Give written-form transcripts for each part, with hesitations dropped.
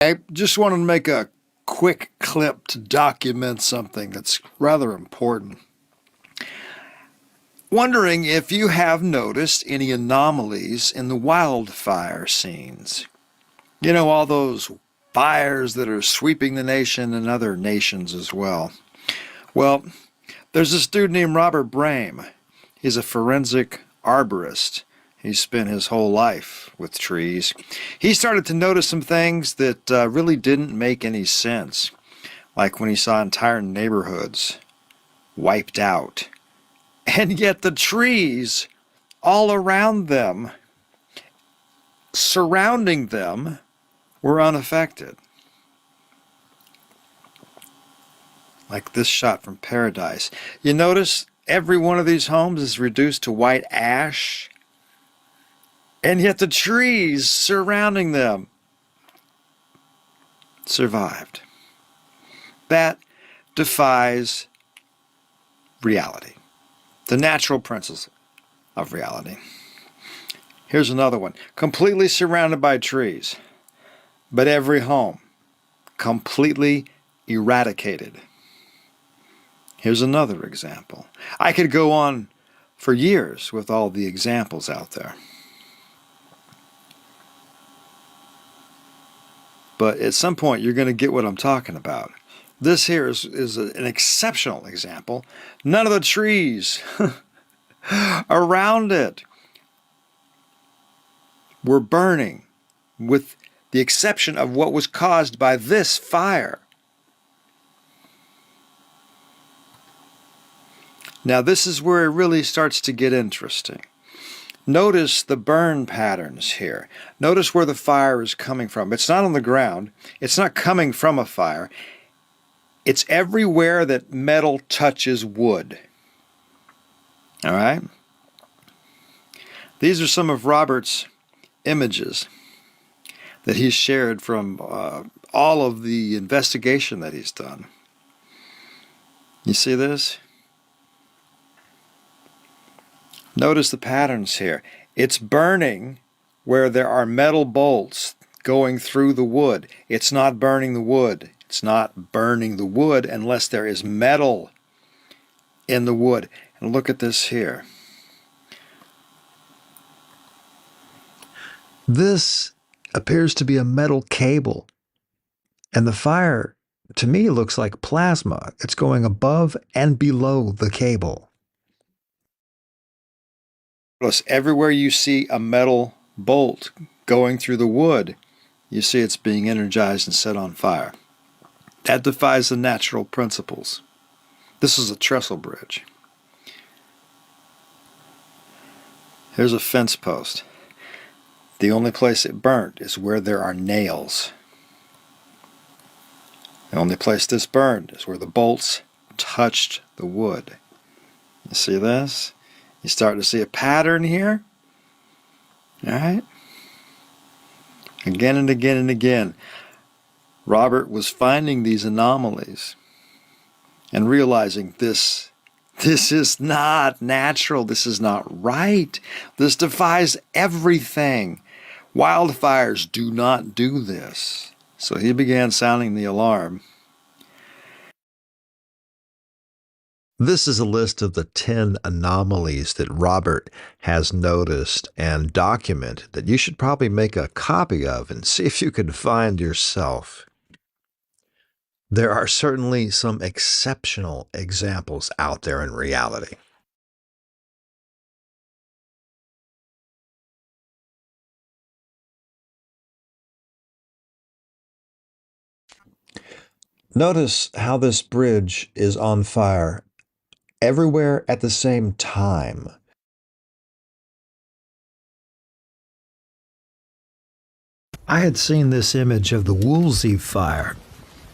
I just wanted to make a quick clip to document something that's rather important. Wondering if you have noticed any anomalies in the wildfire scenes. You know, all those fires that are sweeping the nation and other nations as well. Well, there's this dude named Robert Brame. He's a forensic arborist. He spent his whole life with trees. He started to notice some things that really didn't make any sense, like when he saw entire neighborhoods wiped out, and yet the trees all around them, surrounding them, were unaffected. Like this shot from Paradise. You notice every one of these homes is reduced to white ash, and yet the trees surrounding them survived. That defies reality, the natural principles of reality. Here's another one. Completely surrounded by trees, but every home completely eradicated. Here's another example. I could go on for years with all the examples out there. But at some point, you're going to get what I'm talking about. This here is an exceptional example. None of the trees around it were burning, with the exception of what was caused by this fire. Now, this is where it really starts to get interesting. Notice the burn patterns here. Notice where the fire is coming from. It's not on the ground. It's not coming from a fire. It's everywhere that metal touches wood. All right? These are some of Robert's images that he's shared from all of the investigation that he's done. You see this? Notice the patterns here. It's burning where there are metal bolts going through the wood. It's not burning the wood. It's not burning the wood unless there is metal in the wood. And look at this here. This appears to be a metal cable. And the fire, to me, looks like plasma. It's going above and below the cable. Notice everywhere you see a metal bolt going through the wood, you see it's being energized and set on fire. That defies the natural principles. This is a trestle bridge. Here's a fence post. The only place it burnt is where there are nails. The only place this burned is where the bolts touched the wood. You see this? You start to see a pattern here. All right? Again and again and again, Robert was finding these anomalies and realizing this is not natural. This is not right. This defies everything. Wildfires do not do this. So he began sounding the alarm. This is a list of the 10 anomalies that Robert has noticed and documented that you should probably make a copy of and see if you can find yourself. There are certainly some exceptional examples out there in reality. Notice how this bridge is on fire everywhere at the same time. I had seen this image of the Woolsey fire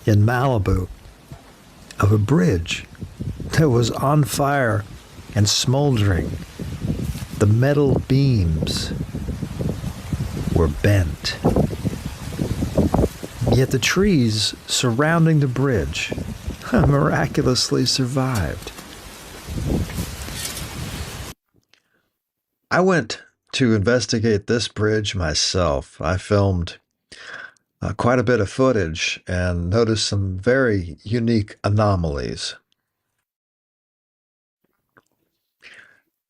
in Malibu, of a bridge that was on fire and smoldering. The metal beams were bent. Yet the trees surrounding the bridge miraculously survived. I went to investigate this bridge myself. I filmed quite a bit of footage and noticed some very unique anomalies.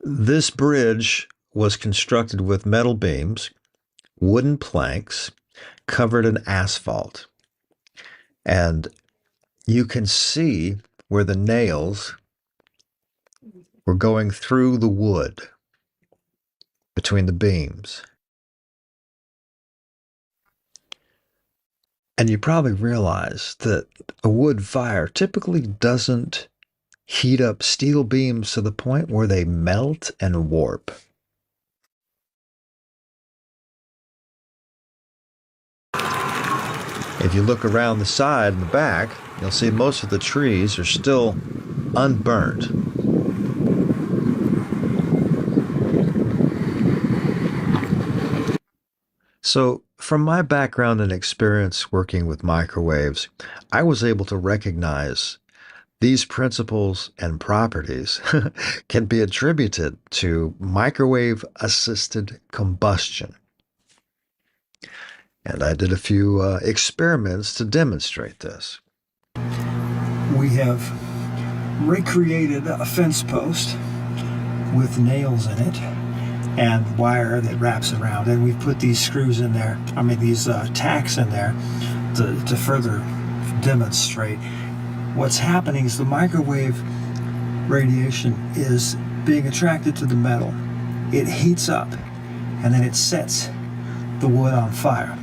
This bridge was constructed with metal beams, wooden planks, covered in asphalt. And you can see where the nails were going through the wood between the beams. And you probably realize that a wood fire typically doesn't heat up steel beams to the point where they melt and warp. If you look around the side and the back, you'll see most of the trees are still unburnt. So, from my background and experience working with microwaves, I was able to recognize these principles and properties can be attributed to microwave-assisted combustion. And I did a few experiments to demonstrate this. We have recreated a fence post with nails in it and wire that wraps around, and we've put these screws in there, these tacks in there to further demonstrate what's happening is the microwave radiation is being attracted to the metal. It heats up and then it sets the wood on fire.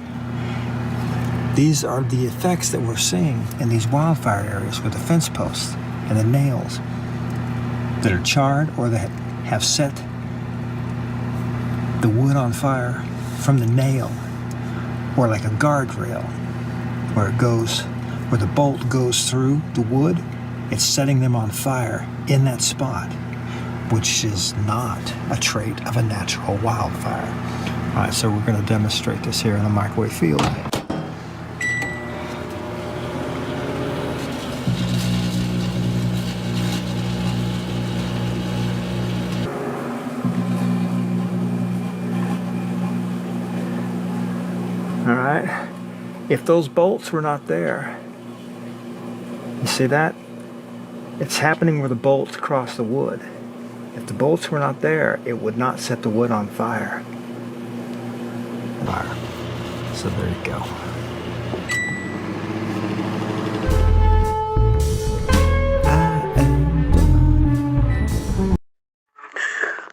These are the effects that we're seeing in these wildfire areas with the fence posts and the nails that are charred or that have set the wood on fire from the nail, or like a guardrail where the bolt goes through the wood. It's setting them on fire in that spot, which is not a trait of a natural wildfire. All right, so we're going to demonstrate this here in the microwave field. All right, if those bolts were not there, you see that? It's happening where the bolts cross the wood. If the bolts were not there, it would not set the wood on fire. Fire. So there you go.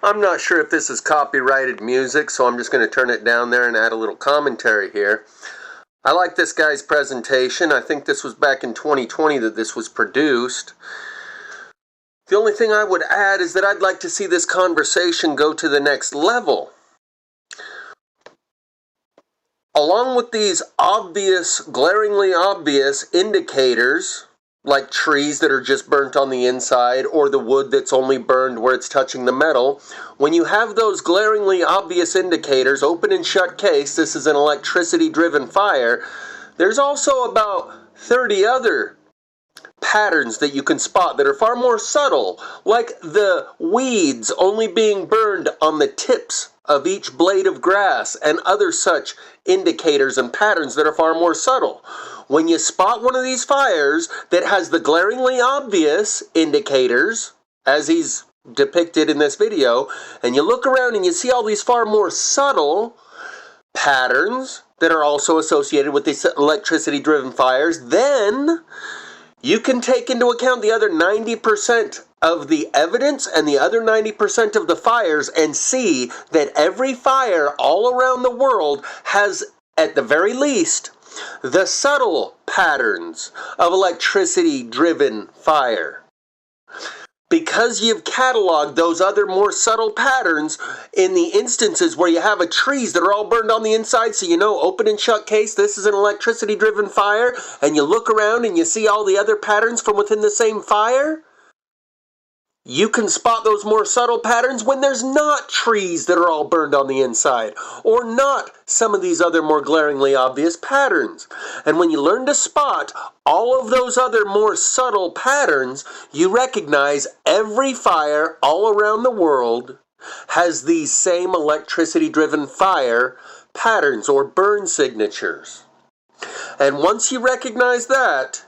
I'm not sure if this is copyrighted music, so I'm just going to turn it down there and add a little commentary here. I like this guy's presentation. I think this was back in 2020 that this was produced. The only thing I would add is that I'd like to see this conversation go to the next level. Along with these obvious, glaringly obvious indicators, like trees that are just burnt on the inside or the wood that's only burned where it's touching the metal, when you have those glaringly obvious indicators, open and shut case, this is an electricity-driven fire, there's also about 30 other patterns that you can spot that are far more subtle, like the weeds only being burned on the tips of each blade of grass and other such indicators and patterns that are far more subtle. When you spot one of these fires that has the glaringly obvious indicators, as he's depicted in this video, and you look around and you see all these far more subtle patterns that are also associated with these electricity-driven fires, then you can take into account the other 90% of the evidence and the other 90% of the fires and see that every fire all around the world has, at the very least, the subtle patterns of electricity-driven fire. Because you've cataloged those other more subtle patterns in the instances where you have trees that are all burned on the inside, so you know, open and shut case, this is an electricity-driven fire, and you look around and you see all the other patterns from within the same fire, you can spot those more subtle patterns when there's not trees that are all burned on the inside, or not some of these other more glaringly obvious patterns. And when you learn to spot all of those other more subtle patterns, you recognize every fire all around the world has these same electricity-driven fire patterns or burn signatures. And once you recognize that,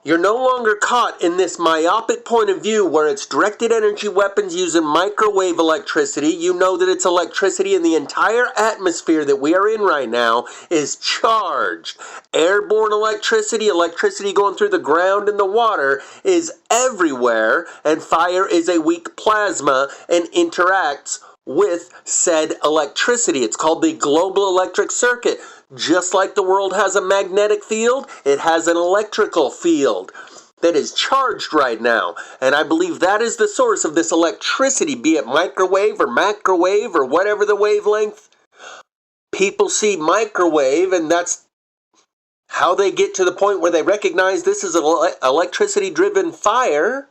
you're no longer caught in this myopic point of view where it's directed energy weapons using microwave electricity. You know that it's electricity, and the entire atmosphere that we are in right now is charged. Airborne electricity, electricity going through the ground and the water is everywhere, and fire is a weak plasma and interacts with said electricity. It's called the global electric circuit. Just like the world has a magnetic field, it has an electrical field that is charged right now. And I believe that is the source of this electricity, be it microwave or macrowave or whatever the wavelength. People see microwave, and that's how they get to the point where they recognize this is an electricity-driven fire.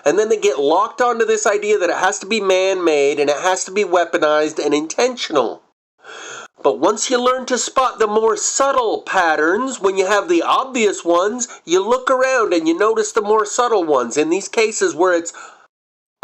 And then they get locked onto this idea that it has to be man-made and it has to be weaponized and intentional. But once you learn to spot the more subtle patterns, when you have the obvious ones, you look around and you notice the more subtle ones. In these cases where it's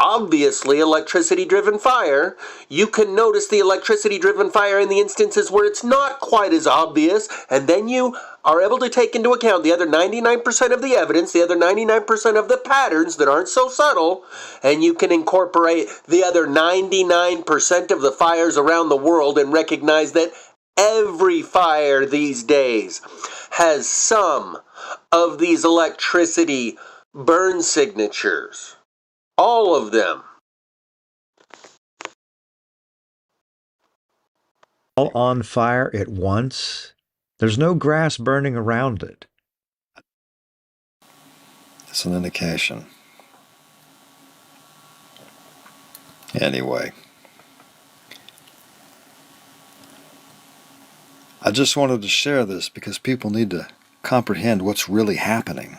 obviously electricity-driven fire, you can notice the electricity-driven fire in the instances where it's not quite as obvious, and then you are able to take into account the other 99% of the evidence, the other 99% of the patterns that aren't so subtle, and you can incorporate the other 99% of the fires around the world and recognize that every fire these days has some of these electricity burn signatures. All of them. All on fire at once. There's no grass burning around it. It's an indication. Anyway, I just wanted to share this because people need to comprehend what's really happening.